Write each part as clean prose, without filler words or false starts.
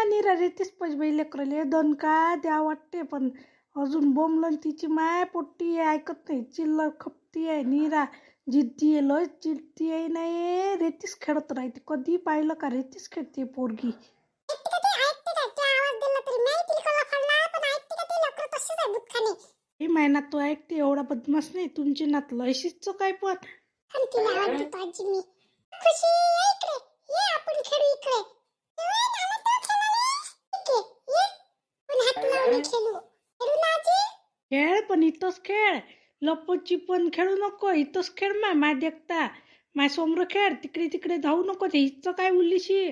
निरा रेतीच पाहिजे बाई लेकरले दणका द्या वाटते पण अजून बोंबलन तिची माय पोट्टी आहे ऐकत नाही चिल्लर खपती आहे निरा जिद्दी आहे लय जिद्दी आहे नाही रेतीच खेळत राहते कधी पाहिलं का रेतीच खेळते पोरगी माय नात तो ऐकते एवढा बदमाश नाही तुमची नात लयशीच काय पण खेळ पण इथंच खेळ लपची पण खेळू नको इथंच खेळ माय देखता माय सोमर खेळ तिकडे तिकडे धावू नको ते हिचं काय उल्लीशी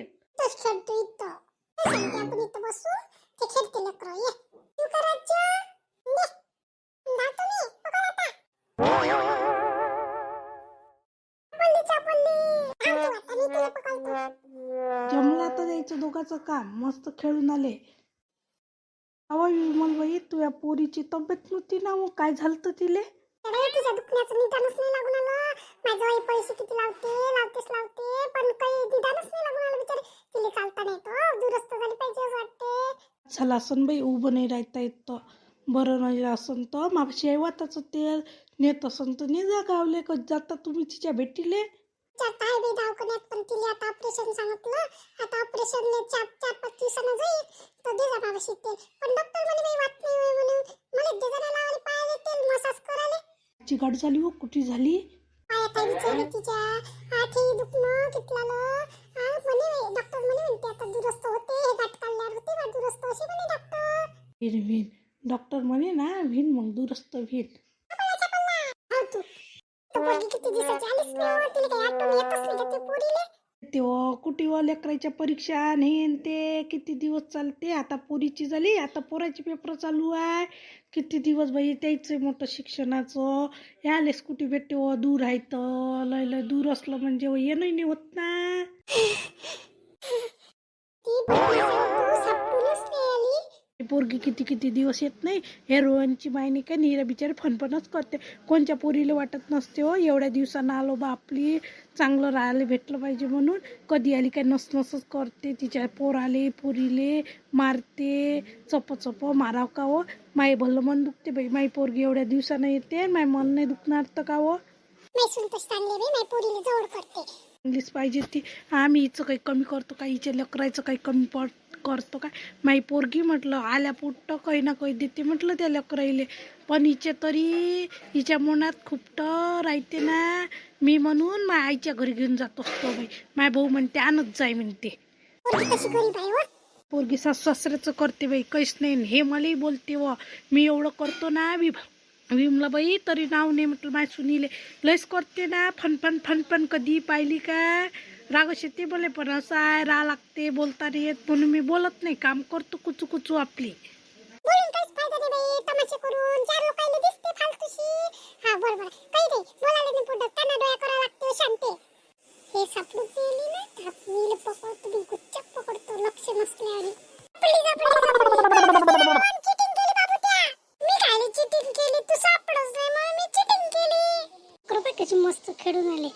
जमला तर द्यायचं दोघांचं काम मस्त खेळून आले अवा विमल बाई तुझ्या पोरीची तब्येत नव्हती ना मग काय झालं तर तिले तुझ्या दुखण्याचं निदानच नाही लागून आलं माझं आई पैसे किती लावते पण काही निदानच नाही लागून आलं बिचारी तिला चालता नाही तो दुरुस्त झाली पाहिजे असं वाटते झालं असन बाई उभं नाही राहता येत बरं नाही असन तर मागशी आई वाताचं तेल नेत असन तर ने जा गावले कधी जाता तुम्ही तिच्या भेटीले काय बी दवाखान्यात पण तिला आता ऑपरेशन सांगितलं आता ऑपरेशन ने 4-5 दिवसांनी जाईल तर दे जा मावशी तेल पण डॉक्टर म्हणे बाई वाट नाही म्हणून मला दे जा लावले पायाले तेल मसाज करायला ची गाठ झाली हो कुठे झाली पायात आई विचारली तिच्या आठी दुखणं कितलालं म्हणे डॉक्टर म्हणे म्हणते आता दुरुस्त होते हे गाठ काढल्यावर होते बा दुरुस्त असे म्हणे डॉक्टर भिन डॉक्टर म्हणे ना भिन मग दुरुस्त भिन किती दिवसाची आलीच नाही तिला काही आठवण येतच नाही का ते पोरीले तेव्हा कुठे लेकराच्या परीक्षा नाही ते किती दिवस चालते आता पोरीची झाली आता पोराचे पेपर चालू आहे किती दिवस बाई त्याचं मोठं शिक्षणाचं यालेच कुठे भेटते व दूर आहे तर लय लय दूर असलं म्हणजे येणं नाही होत ना पोरगी किती किती दिवस येत नाही हे रोहनची मायनी काय नीरा बिचारी फनफनच करते कोणच्या पोरीला वाटत नसते हो एवढ्या दिवसानं आलो बा आपली चांगलं राहायला भेटलं पाहिजे म्हणून कधी आली काय नसनसच करते तिच्या पोराले पोरीले मारते चप माराव का हो माई भलं मन दुखते बाई माई पोरगी एवढ्या दिवसानं येते माय मन नाही दुखणार तर का हो इंग्लिश पाहिजे ती आम्ही हिचं काही कमी करतो का हिच्या लेकरायचं काही कमी करतो काय माई पोरगी म्हटलं आल्या पुट्ट काही ना काही देते म्हटलं त्या लेकराईले पण हिचे तरी हिच्या मनात खूप राहते ना मी म्हणून माय आईच्या घरी घेऊन जात असतो बाई माय भाऊ म्हणते आणत जाय म्हणते पोरगी सासऱ्याचं करते बाई काहीच नाही हे मलाही बोलते व मी एवढं करतो ना विमला बाई तरी नाव नाही म्हटलं माय सुनीले लयच करते ना फन कधी पाहिली का रागश येते बोले पण असं आहे रा लागते बोलता नाही येत म्हणून मी बोलत नाही काम करतो कुचू आपली मस्त खेळून आले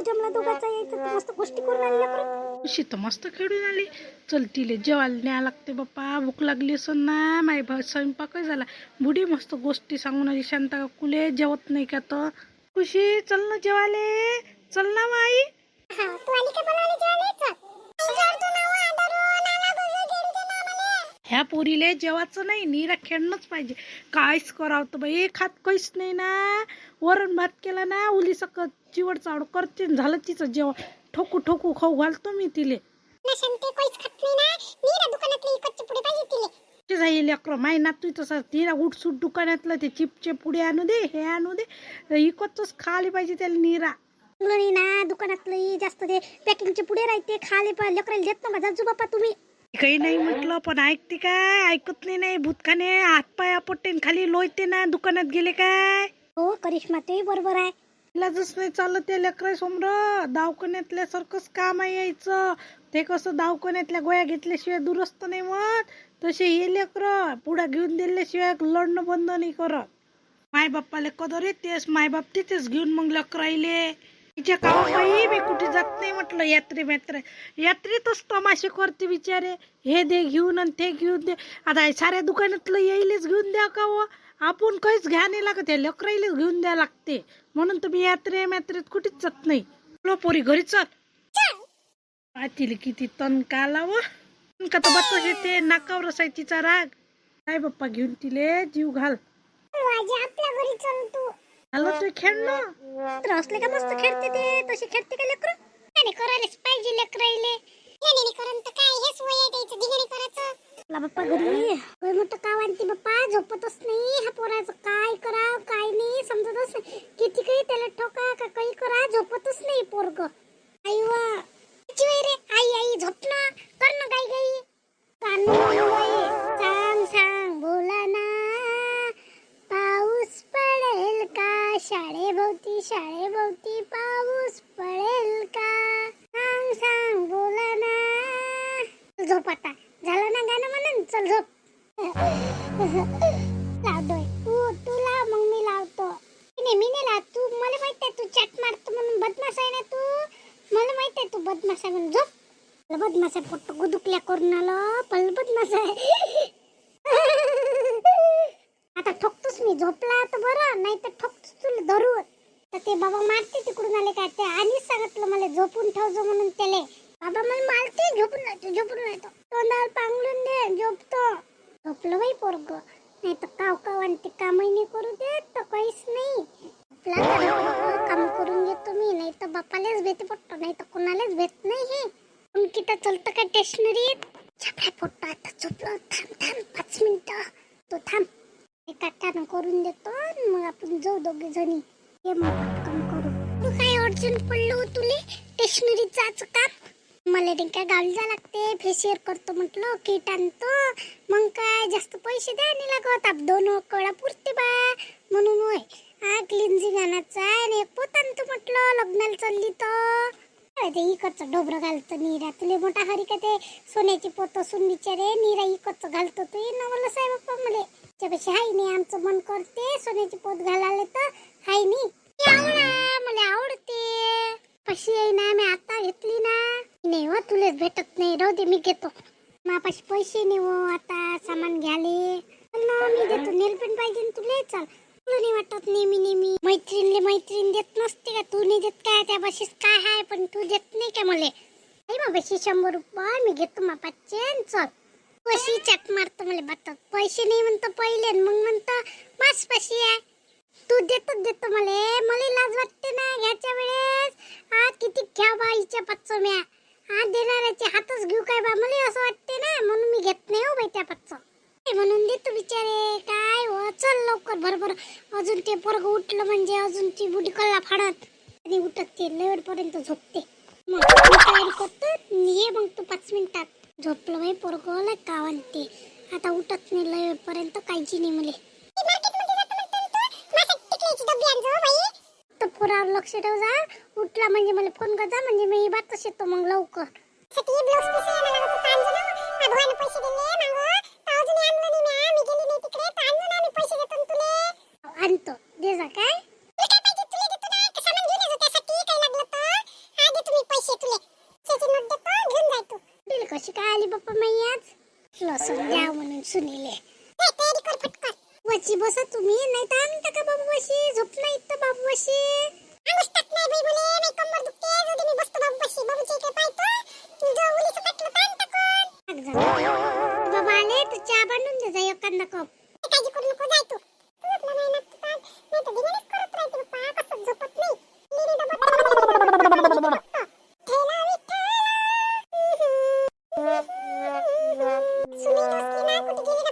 जमला दोघांचा यायचं मस्त गोष्टी करून आले शीत मस्त खेळून आली चल तिले जेवायला न्याय लागते बाप्पा भूक लागली असं ना माय स्वयंपाक झाला बुडी मस्त गोष्टी सांगून आली शांता काकुले जेवत नाही का तर खुशी चल ना जेवाले चल ना माई ह्या पोरीले जेवायचं नाही निरा खेळणंच पाहिजे काहीच करावं तर बाई खात काहीच नाही ना वरण भात केला ना उली सकत चिवड चावड करते झालं तिचं जेवण ठोकू खाऊ घालतो मी तिले लेकर माय ना तू तसं तिला उठसूट दुकानातलं ते चिपचे पुढे आणू दे हे आणू दे इकतच खाली पाहिजे त्याला निरा ना दुकानातलं जास्त ते पॅकिंगचे पुढे राहते खाले लेकराला देत ना जाजू बापा तुम्ही काही नाही म्हटलं पण ऐकते काय ऐकत नाही भूतखाने हातपाय आपटते खाली लोयते ना दुकानात गेले काय हो करिश्मा ते बरोबर आहे इलाजच नाही चाललं ते लेकरा समोर दवाखान्यातल्यासारखंच काम आहे यायचं ते कसं दवाखान्यातल्या गोळ्या घेतल्याशिवाय दुरुस्त नाही मग तसे हे लेकर पुढे घेऊन दिल्याशिवाय लढणं बंद नाही करत माय बाप्पाले कदर येतेस माय बाप तिथेच घेऊन मग लेकराईले तिच्या कामाई मी कुठे जात नाही म्हटलं. यात्रेतच तमाशे करते बिचारे. हे दे घेऊन आणि ते घेऊन दे. आता हे साऱ्या दुकानातलं येईलच घेऊन द्या का हो? आपण काहीच घ्या नाही लागत, त्या लेकराईलाच घेऊन द्या लागते. म्हणून तर मी यात्रेत कुठेच जात नाही. पोरी घरी चल. पाहतील किती तण काला व का तर बत्तस येते नाकावर असाय तिचा राग. काय बाप्पा घेऊन तिले जीव घाल. आपल्या घरी चल तू. झालं तू खेळणं तर असले का मस्त खेळते ते. तशी खेळते का लेकरं? नाही करायलाच पाहिजे लेकराईले. नाही करून तर काय हेच वय आहे त्याचं धिंगाणे करायचं. आपला बाप्पा घरी काय मोठं काव आणते बाप्पा. झोपतच नाही हा पोराचं. काय करावं काय नाही समजतच नाही. किती काही त्याला ठोका का काही करा झोपतच नाही पोरग. आई वा रे आई झोप ना. कर ना गाई सांग बोला ना. पाऊस पडेल का शाळेभोवती पाऊस पडेल का. सांग बोला ना. झोप आता झालं ना गाणं म्हणून. चल झोप. लावतोय तू लाव मग मी लावतो. मी नाही लाव. तू मला माहित आहे तू चॅट मारतो म्हणून बदमाश आहे ना तू. मला माहित आहे तू बदमाश आहे म्हणून. झोप. बदमाश आहे पोट गुदुकल्या करून आलो पण बदमाश आहे. आता ठोकतोस मी. झोपला तर बरं नाही तर ठोकतोस तुला धरून. तर ते बाबा मारते तिकडून आले काय ते आधीच सांगितलं मला झोपून ठेवजो म्हणून त्याले. बाबा मला मारते. झोपून राहतो तोंडावर पांगळून दे झोपतो. झोपलं बाई पोरग. नाही तर काव आणि ते कामही नाही करू देत तर काहीच नाही. काम करून घेतो मी. नाही तर बापालाच भेटे पडतो नाही तर कोणालाच भेट नाही. हे किती चलतं का स्टेशनरीत. छापा फोटो आता झोपलो. थांब 5 मिनिटं. तो थांब एका टानं करून देतो मग आपण जाऊ दोघे जणी. हे मग पटकन करू. तू काय अडचण पडलं तुले स्टेशनरीत जायचं काम. मला नाही काय गावी जा लागते. फेशियल करतो म्हटलं किट आणतो. मग काय जास्त पैसे द्या नाही लागत. 2 कळा पुरते बा म्हणून होय. क्लिन्झिंग आणायचं आहे आणि एक पोत आणतो म्हटलं लग्नाला चालली तर. ते इकडचं डोबरं घालतं नीरा. तुले मोठा हरी का ते सोन्याची पोत असून बिचारे नीरा इकडचं घालतो. तू नवलं साहेब बाप्पा मला त्याच्यापेक्षा हाय नाही. आमचं मन करते सोन्याची पोत घालायला तर हाय नाही. मला आवडते. पशी आहे ना मी आता घेतली ना. नाही हो तुलेच भेटत नाही. राहू दे मी घेतो. मापाशी पैसे नाही हो आता सामान घ्याले. मी देतो. नेलपेंट पाहिजे तुले. चल तुला नाही वाटत नेहमी मैत्रीण देत नसते का. तू नाही देत काय त्या बशीस काय आहे पण तू देत नाही का मला. आई बाबाशी 100 रुपये मी घेतो मापाचे. चल कशी चट मारतो मला बातात. पैसे नाही म्हणतो पहिले मग म्हणतो मास पशी आहे. तू देतो मला लाज वाटते ना घ्यायच्या वेळेस. किती घ्या बा हिच्या 500 म्या. देणाऱ्याचे हातच घेऊ काय बा. मला असं वाटते ना म्हणून मी घेत नाही हो बाई त्या 500. म्हणून देतो बिचारे. काय हो चल लवकर बरोबर. अजून ते पोरग उठलं म्हणजे अजून ती बुडी कल्ला फाडत आणि उठत ते लेवड पर्यंत झोपते. मग तयारी करतो ये मग तू 5 मिनिटात. झोपलं बाई पोरग लय काव आणते. आता उठत नाही लेवड पर्यंत काहीची नाही मला. तर पोरावर लक्ष ठेव जा. उठला म्हणजे मला फोन कर जा म्हणजे मी बातच येतो मग लवकर. आणतो दे जा काय. कशी काय आली बाप्पा मी आज. लसूण द्या म्हणून सुनीले. वची बसा तुम्ही नाही तर आणता का बाबू बशी. झोपला इथं बाबू बशी. बाबा आले तर चहा बनवून दे जा एखादा कप. काळजी करू नको जाय तू. सुनील